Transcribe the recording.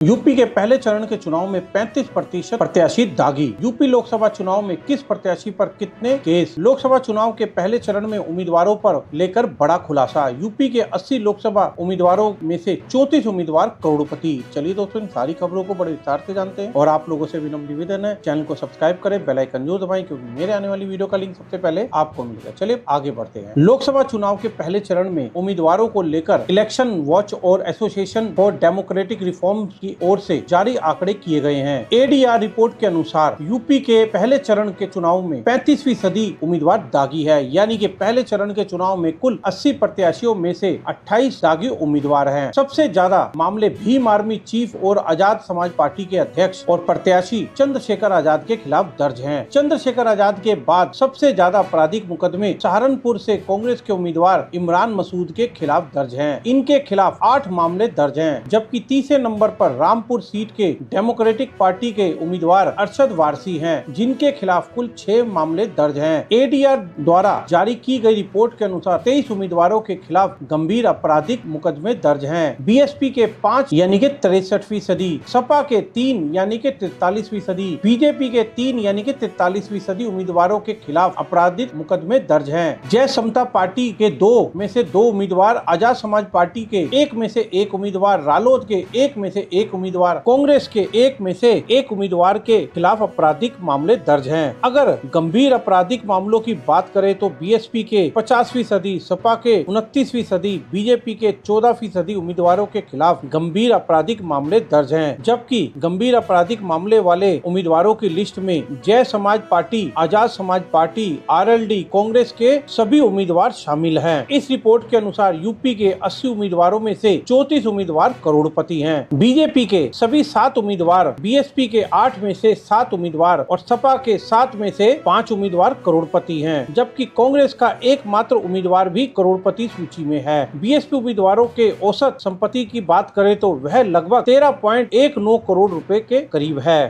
UP के पहले चरण के चुनाव में 35% प्रत्याशी दागी। यूपी लोकसभा चुनाव में किस प्रत्याशी पर कितने केस। लोकसभा चुनाव के पहले चरण में उम्मीदवारों पर लेकर बड़ा खुलासा। यूपी के 80 लोकसभा उम्मीदवारों में से 34 उम्मीदवार करोड़पति। चलिए दोस्तों, इन सारी खबरों को बड़े विस्तार से जानते हैं और आप लोगों से विनम्र निवेदन है, चैनल को सब्सक्राइब करें, बेल आइकन जरूर दबाएं, क्योंकि मेरे आने वाली वीडियो का लिंक सबसे पहले आपको मिलेगा। चलिए आगे बढ़ते हैं। लोकसभा चुनाव के पहले चरण में उम्मीदवारों को लेकर इलेक्शन वॉच और एसोसिएशन फॉर डेमोक्रेटिक रिफॉर्म की ओर से जारी आंकड़े किए गए हैं। एडीआर रिपोर्ट के अनुसार यूपी के पहले चरण के चुनाव में 35% उम्मीदवार दागी है, यानी कि पहले चरण के चुनाव में कुल 80 प्रत्याशियों में से 28 दागी उम्मीदवार हैं। सबसे ज्यादा मामले भीम आर्मी चीफ और आजाद समाज पार्टी के अध्यक्ष और प्रत्याशी चंद्रशेखर आजाद के खिलाफ दर्ज हैं। चंद्रशेखर आजाद के बाद सबसे ज्यादा आपराधिक मुकदमे सहारनपुर से कांग्रेस के उम्मीदवार इमरान मसूद के खिलाफ दर्ज हैं। इनके खिलाफ 8 मामले दर्ज हैं, जबकि तीसरे नंबर पर रामपुर सीट के डेमोक्रेटिक पार्टी के उम्मीदवार अरशद वारसी हैं, जिनके खिलाफ कुल 6 मामले दर्ज हैं। एडीआर द्वारा जारी की गई रिपोर्ट के अनुसार 23 उम्मीदवारों के खिलाफ गंभीर आपराधिक मुकदमे दर्ज हैं। बीएसपी के 5 यानी कि 63%, सपा के 3 यानी कि 43%, बीजेपी के 3 यानी कि 43% उम्मीदवारों के खिलाफ आपराधिक मुकदमे दर्ज हैं। जय समता पार्टी के 2 में से 2 उम्मीदवार, आजाद समाज पार्टी के 1 में से 1 उम्मीदवार, रालोद के 1 में से 1 उम्मीदवार, कांग्रेस के 1 में से 1 उम्मीदवार के खिलाफ आपराधिक मामले दर्ज हैं। अगर गंभीर आपराधिक मामलों की बात करें तो बीएसपी के 50%, सपा के 29%, बीजेपी के 14% उम्मीदवारों के खिलाफ गंभीर आपराधिक मामले दर्ज हैं। जबकि गंभीर आपराधिक मामले वाले उम्मीदवारों की लिस्ट में जय समाज party, Azad Samaj party, RLD, Congress के सभी उम्मीदवार शामिल हैं। इस रिपोर्ट के अनुसार यूपी के 80 उम्मीदवारों में से 34 उम्मीदवार करोड़पति हैं। बीजेपी के सभी 7 उम्मीदवार, बीएसपी के 8 में से 7 उम्मीदवार और सपा के 7 में से 5 उम्मीदवार करोड़पति हैं, जबकि कांग्रेस का एकमात्र उम्मीदवार भी करोड़पति सूची में है। बीएसपी उम्मीदवारों के औसत संपत्ति की बात करें तो वह लगभग 13.19 करोड़ रुपए के करीब है।